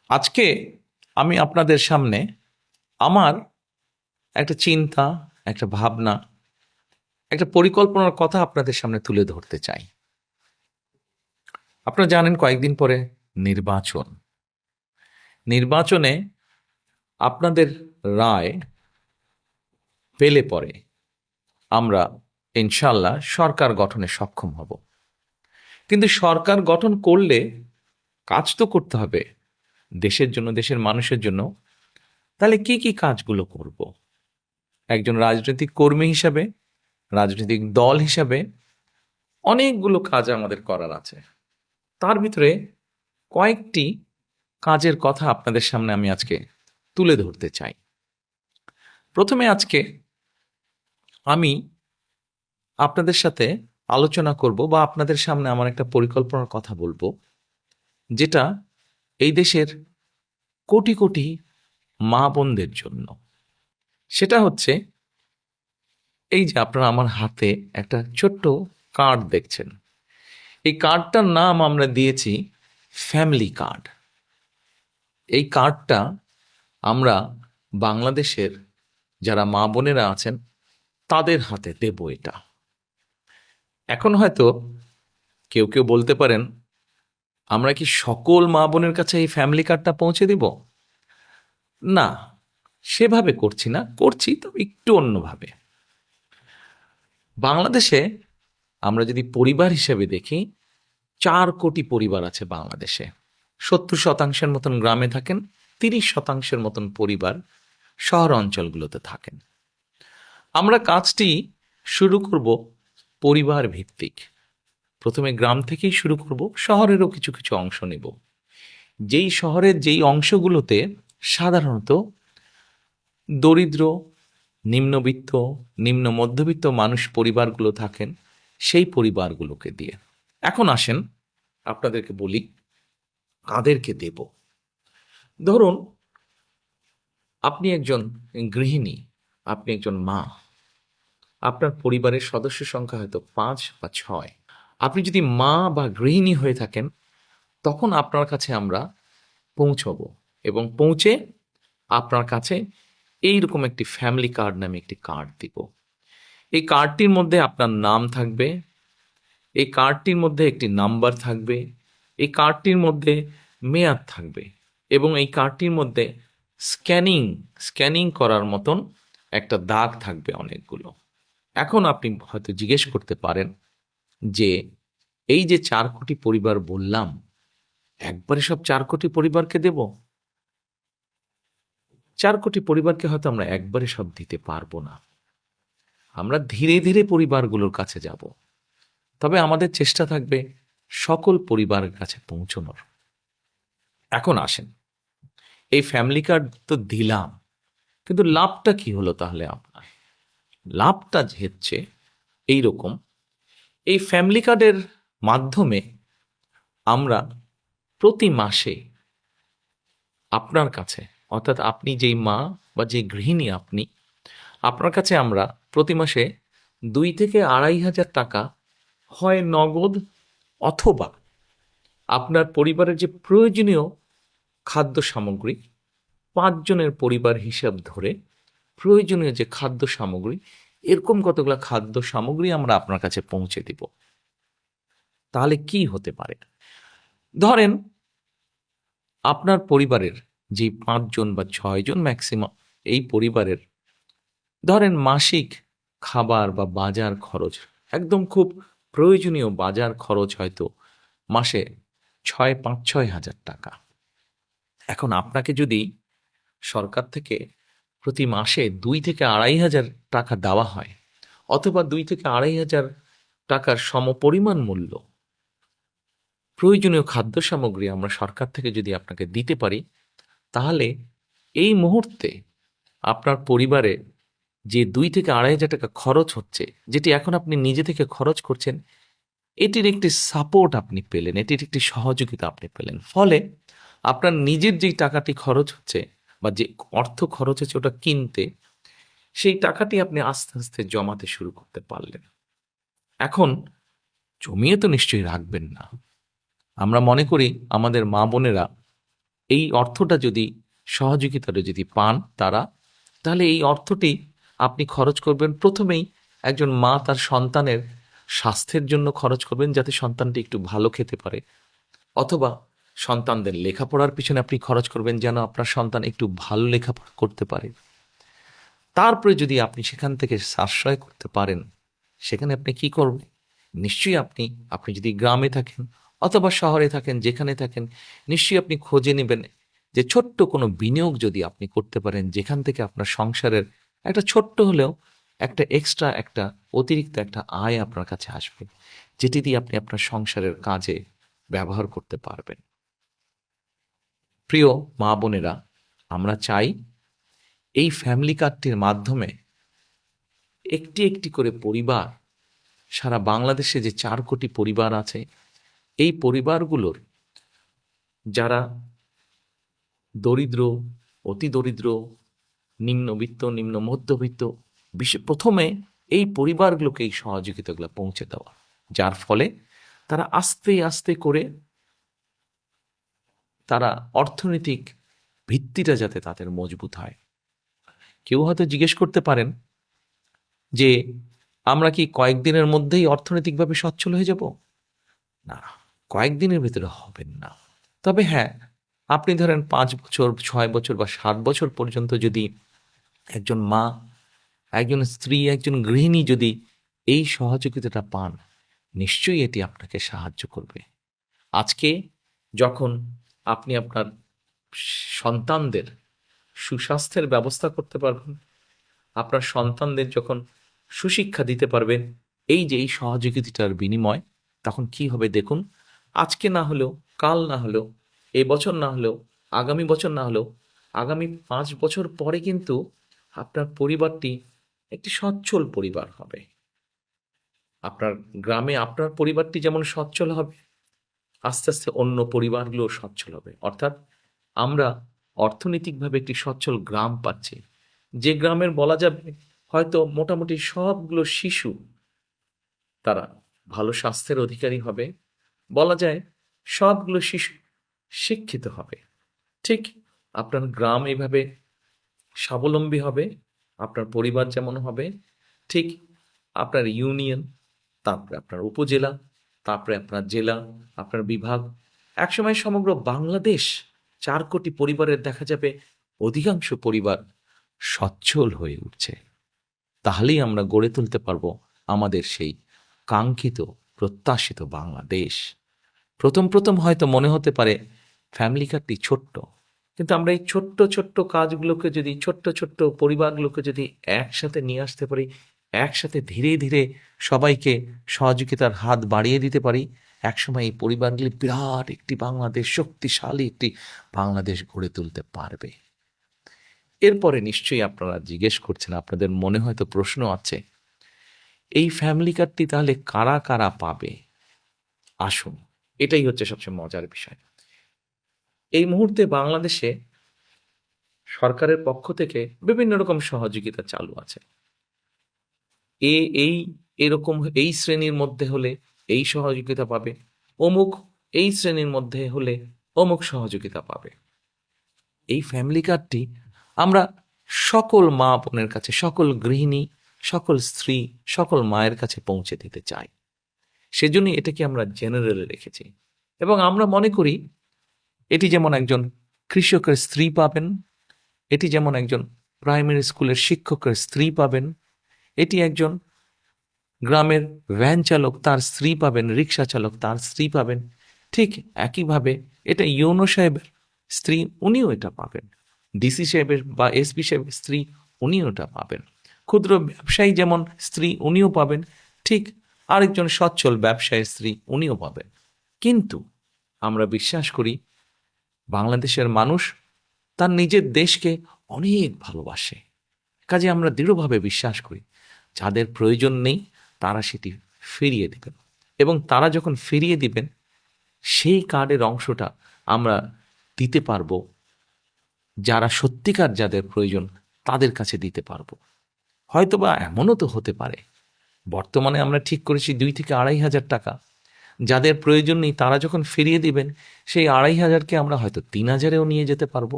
আজকে আমি আপনাদের সামনে আমার একটা চিন্তা, একটা ভাবনা, একটা পরিকল্পনার কথা আপনাদের সামনে তুলে ধরতে চাই। আপনারা জানেন কয়েকদিন পরে নির্বাচন। নির্বাচনে আপনাদের রায় পেলে পরে আমরা ইনশাল্লাহ সরকার গঠনে সক্ষম হব। কিন্তু সরকার গঠন করলে কাজ তো করতে হবে দেশের জন্য, দেশের মানুষের জন্য। তাহলে কি কি কাজগুলো করব? একজন রাজনৈতিক কর্মী হিসাবে, রাজনৈতিক দল হিসাবে অনেকগুলো কাজ আমাদের করার আছে। তার ভিতরে কয়েকটি কাজের কথা আপনাদের সামনে আমি আজকে তুলে ধরতে চাই। প্রথমে আজকে আমি আপনাদের সাথে আলোচনা করব বা আপনাদের সামনে আমার একটা পরিকল্পনার কথা বলবো, যেটা এই দেশের কোটি কোটি মা বোনদের জন্য। সেটা হচ্ছে এই যে আপনারা আমার হাতে একটা ছোট্ট কার্ড দেখছেন। এই কার্ডটার নাম আমরা দিয়েছি ফ্যামিলি কার্ড। এই কার্ডটা আমরা বাংলাদেশের যারা মা বোনেরা আছেন তাদের হাতে দেব। এটা এখন হয়তো কেউ কেউ বলতে পারেন, আমরা কি সকল মা বোনের কাছে এই ফ্যামিলি কার্ডটা পৌঁছে দিব? না, সেভাবে করছি না, করছি তো একটু অন্যভাবে। বাংলাদেশে আমরা যদি পরিবার হিসেবে দেখি, 4 কোটি পরিবার আছে বাংলাদেশে। 70% মতন গ্রামে থাকেন, 30% মতন পরিবার শহর অঞ্চলগুলোতে থাকেন। আমরা কাজটি শুরু করব পরিবার ভিত্তিক। প্রথমে গ্রাম থেকেই শুরু করব, শহরেরও কিছু কিছু অংশ নেব। যেই শহরের যেই অংশগুলোতে সাধারণত দরিদ্র, নিম্নবিত্ত, নিম্ন মধ্যবিত্ত মানুষ পরিবারগুলো থাকেন, সেই পরিবারগুলোকে দিয়ে। এখন আসেন আপনাদেরকে বলি কাদেরকে দেব। ধরুন আপনি একজন গৃহিণী, আপনি একজন মা, আপনার পরিবারের সদস্য সংখ্যা হয়তো 5 বা 6। আপনি যদি মা বা গৃহিণী হয়ে থাকেন, তখন আপনার কাছে আমরা পৌঁছবো এবং পৌঁছে আপনার কাছে এইরকম একটি ফ্যামিলি কার্ড নামে একটি কার্ড দিব। এই কার্ডটির মধ্যে আপনার নাম থাকবে, এই কার্ডটির মধ্যে একটি নাম্বার থাকবে, এই কার্ডটির মধ্যে মেয়াদ থাকবে এবং এই কার্ডটির মধ্যে স্ক্যানিং স্ক্যানিং করার মতন একটা দাগ থাকবে অনেকগুলো। এখন আপনি হয়তো জিজ্ঞেস করতে পারেন যে এই যে 4 কোটি পরিবার বললাম, একবারে সব 4 কোটি পরিবারকে দেব? 4 কোটি পরিবারকে হয়তো আমরা একবারে সব দিতে পারবো না। আমরা ধীরে ধীরে পরিবারগুলোর কাছে যাব, তবে আমাদের চেষ্টা থাকবে সকল পরিবারের কাছে পৌঁছানোর। এখন আসেন, এই ফ্যামিলি কার্ড তো দিলাম, কিন্তু লাভটা কি হলো তাহলে আপনার? লাভটা হচ্ছে এইরকম, এই ফ্যামিলি কার্ডের মাধ্যমে আমরা প্রতি মাসে আপনার কাছে, অর্থাৎ আপনি যেই মা বা যে গৃহিণী আপনি, আপনার কাছে আমরা প্রতি মাসে 2 থেকে 2,500 টাকা হয় নগদ, অথবা আপনার পরিবারের যে প্রয়োজনীয় খাদ্য সামগ্রী, 5 জনের পরিবার হিসাব ধরে প্রয়োজনীয় যে খাদ্য সামগ্রী, এরকম কতগুলো খাদ্য সামগ্রী আমরা আপনার কাছে পৌঁছে দিব। তাহলে কি হতে পারে? ধরেন আপনার পরিবারের যে 5 জন বা 6 জন ম্যাক্সিমাম, এই পরিবারের ধরেন মাসিক খাবার বা বাজার খরচ, একদম খুব প্রয়োজনীয় বাজার খরচ হয়তো মাসে 5-6 হাজার টাকা। এখন আপনাকে যদি সরকার থেকে প্রতি মাসে 2 থেকে 2,500 টাকা দেওয়া হয়, অথবা 2 থেকে 2,500 টাকার সমপরিমাণ মূল্য প্রয়োজনীয় খাদ্য সামগ্রী আমরা সরকার থেকে যদি আপনাকে দিতে পারি, তাহলে এই মুহূর্তে আপনার পরিবারে যে 2 থেকে 2,500 টাকা খরচ হচ্ছে, যেটি এখন আপনি নিজে থেকে খরচ করছেন, এটির একটি সাপোর্ট আপনি পেলেন, এটির একটি সহযোগিতা আপনি পেলেন। ফলে আপনার নিজের যেই টাকাটি খরচ হচ্ছে বা যে অর্থ খরচ হচ্ছে ওটা কিনতে, সেই টাকাটি আপনি আস্তে আস্তে জমাতে শুরু করতে পারলেন। এখন জমিয়ে তো নিশ্চয়ই রাখবেন না। আমরা মনে করি আমাদের মা বোনেরা এই অর্থটা যদি সহযোগিতাটা যদি পান তারা, তাহলে এই অর্থটি আপনি খরচ করবেন প্রথমেই একজন মা তার সন্তানের স্বাস্থ্যের জন্য খরচ করবেন, যাতে সন্তানটি একটু ভালো খেতে পারে, অথবা সন্তানদের লেখাপড়ার পিছনে আপনি খরচ করবেন যেন আপনার সন্তান একটু ভালো লেখাপড়া করতে পারে। তারপরে যদি আপনি সেখান থেকে সাশ্রয় করতে পারেন, সেখানে আপনি কি করবেন? নিশ্চয়ই আপনি যদি গ্রামে থাকেন অথবা শহরে থাকেন, যেখানে থাকেন, নিশ্চয়ই আপনি খোঁজে নেবেন যে ছোট্ট কোনো বিনিয়োগ যদি আপনি করতে পারেন, যেখান থেকে আপনার সংসারের একটা ছোট্ট হলেও একটা এক্সট্রা, একটা অতিরিক্ত একটা আয় আপনার কাছে আসবে, যেটি দিয়ে আপনি আপনার সংসারের কাজে ব্যবহার করতে পারবেন। প্রিয় মা বোনেরা, আমরা চাই এই ফ্যামিলি কার্ডটির মাধ্যমে একটি একটি করে পরিবার, সারা বাংলাদেশে যে 4 কোটি পরিবার আছে, এই পরিবারগুলোর যারা দরিদ্র, অতি দরিদ্র, নিম্নবিত্ত, নিম্ন মধ্যবিত্ত, প্রথমে এই পরিবারগুলোকে এই সহযোগিতাগুলো পৌঁছে দেওয়া, যার ফলে তারা আস্তে আস্তে করে তারা অর্থনৈতিক ভিত্তিটা যাতে তাদের মজবুত হয়। কেউ হয়তো জিজ্ঞেস করতে পারেন যে আমরা কি কয়েকদিনের মধ্যেই অর্থনৈতিকভাবে সচ্ছল হয়ে যাব? না, কয়েকদিনের ভিতরে হবেন না। তবে হ্যাঁ, আপনি ধরেন 5 বছর, 6 বছর বা 7 বছর পর্যন্ত যদি একজন মা, একজন স্ত্রী, একজন গৃহিণী যদি এই সহযোগিতাটা পান, নিশ্চয়ই এটি আপনাকে সাহায্য করবে। আজকে যখন আপনি আপনার সন্তানদের সুস্বাস্থ্যের ব্যবস্থা করতে পারবেন, আপনার সন্তানদের যখন সুশিক্ষা দিতে পারবেন, এই যে এই সহযোগিতাটার বিনিময়, তখন কি হবে দেখুন। আজকে না হলেও, কাল না হলেও, এই বছর না হলেও, আগামী বছর না হলেও, আগামী 5 বছর পরে কিন্তু আপনার পরিবারটি একটি সচ্ছল পরিবার হবে। আপনার গ্রামে আপনার পরিবারটি যেমন সচ্ছল হবে, আস্তে আস্তে অন্য পরিবারগুলো সচ্ছল হবে। অর্থাৎ আমরা অর্থনৈতিকভাবে একটি সচ্ছল গ্রাম পাচ্ছি, যে গ্রামের বলা যাবে হয়তো মোটামুটি সবগুলো শিশু তারা ভালো স্বাস্থ্যের অধিকারী হবে, বলা যায় সবগুলো শিশু শিক্ষিত হবে। ঠিক আপনার গ্রাম এইভাবে স্বাবলম্বী হবে, আপনার পরিবার যেমন হবে, ঠিক আপনার ইউনিয়ন, তারপরে আপনার উপজেলা, তারপরে আপনার জেলা, আপনার বিভাগ, একসময় সমগ্র বাংলাদেশ 4 কোটি পরিবারের দেখা যাবে অধিকাংশ পরিবার সচ্ছল হয়ে উঠছে। তাহলেই আমরা গড়ে তুলতে পারবো আমাদের সেই কাঙ্ক্ষিত, প্রত্যাশিত বাংলাদেশ। প্রথম প্রথম হয়তো মনে হতে পারে ফ্যামিলি কার্ডটি ছোট্ট, কিন্তু আমরা এই ছোট্ট ছোট্ট কাজগুলোকে যদি, ছোট্ট ছোট্ট পরিবারগুলোকে যদি একসাথে নিয়ে আসতে পারি, একসাথে ধীরে ধীরে সবাইকে সহযোগিতার হাত বাড়িয়ে দিতে পারি, একসময় এই পরিবারগুলি বিরাট একটি বাংলাদেশ, শক্তিশালী একটি বাংলাদেশ গড়ে তুলতে পারবে। এরপরে নিশ্চয়ই আপনারা জিজ্ঞেস করছেন, আপনাদের মনে হয়তো প্রশ্ন আছে, এই ফ্যামিলি কার্ডটি তাহলে কারা কারা পাবে? আসুন, এটাই হচ্ছে সবচেয়ে মজার বিষয়। এই মুহূর্তে বাংলাদেশে সরকারের পক্ষ থেকে বিভিন্ন রকম সহযোগিতা চালু আছে। এই এরকম এই শ্রেণীর মধ্যে হলে এই সহযোগিতা পাবে, অমুক এই শ্রেণীর মধ্যে হলে অমুক সহযোগিতা পাবে। এই ফ্যামিলি কার্ডটি আমরা সকল মা বোনের কাছে, সকল গৃহিণী, সকল স্ত্রী, সকল মায়ের কাছে পৌঁছে দিতে চাই। সেজন্যই এটাকে আমরা জেনারেলে রেখেছি। এবং আমরা মনে করি এটি যেমন একজন কৃষকের স্ত্রী পাবেন, এটি যেমন একজন প্রাইমারি স্কুলের শিক্ষকের স্ত্রী পাবেন, এটি একজন গ্রামের ভ্যান চালক তার স্ত্রী পাবেন, রিক্সা চালক তার স্ত্রী পাবেন, ঠিক একইভাবে এটা ইউনো সাহেবের স্ত্রী, উনিও এটা পাবেন। ডিসি সাহেবের বা এসপি সাহেবের স্ত্রী, উনিও এটা পাবেন। ক্ষুদ্র ব্যবসায়ী যেমন স্ত্রী, উনিও পাবেন, ঠিক আরেকজন সচ্ছল ব্যবসায়ীর স্ত্রী, উনিও পাবেন। কিন্তু আমরা বিশ্বাস করি বাংলাদেশের মানুষ তার নিজের দেশকে অনেক ভালোবাসে। কাজে আমরা দৃঢ়ভাবে বিশ্বাস করি যাদের প্রয়োজন নেই তারা সেটি ফিরিয়ে দিবেন, এবং তারা যখন ফিরিয়ে দিবেন সেই কার্ডের অংশটা আমরা দিতে পারবো যারা সত্যিকার যাদের প্রয়োজন তাদের কাছে দিতে পারবো। হয়তোবা এমনও তো হতে পারে, বর্তমানে আমরা ঠিক করেছি 2 থেকে 2,500 টাকা, যাদের প্রয়োজন নেই তারা যখন ফিরিয়ে দিবেন, সেই 2,500-কে আমরা হয়তো 3,000-এও নিয়ে যেতে পারবো।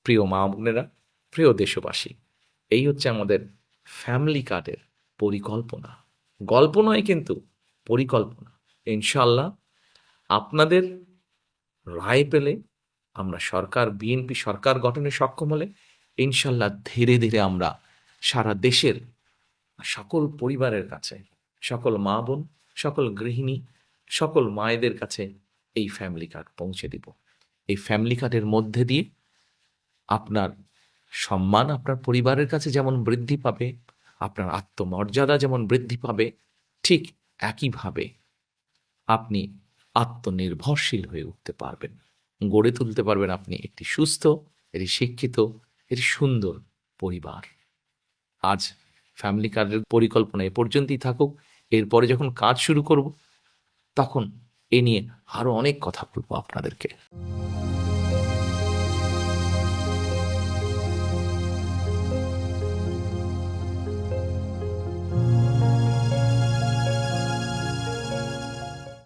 প্রিয় মা বোনেরা, প্রিয় দেশবাসী, এই হচ্ছে আমাদের ফ্যামিলি কার্ডের পরিকল্পনা। গল্প নয় কিন্তু পরিকল্পনা। ইনশাল্লাহ আপনাদের রায় পেলে আমরা সরকার, বিএনপি সরকার গঠনে সক্ষম হলে ইনশাল্লাহ ধীরে ধীরে আমরা সারা দেশের সকল পরিবারের কাছে, সকল মা বোন, সকল গৃহিণী, সকল মায়েদের কাছে এই ফ্যামিলি কার্ড পৌঁছে দিব। এই ফ্যামিলি কার্ডের মধ্যে দিয়ে আপনার সম্মান আপনার পরিবারের কাছে যেমন বৃদ্ধি পাবে, আপনার আত্মমর্যাদা যেমন বৃদ্ধি পাবে, ঠিক একইভাবে আপনি আত্মনির্ভরশীল হয়ে উঠতে পারবেন, গড়ে তুলতে পারবেন আপনি একটি সুস্থ, একটি শিক্ষিত, একটি সুন্দর পরিবার। আজ ফ্যামিলি কার্ডের পরিকল্পনা এ পর্যন্তই থাকুক। এরপরে যখন কাজ শুরু করব তখন এ নিয়ে আরও অনেক কথা বলবো আপনাদেরকে।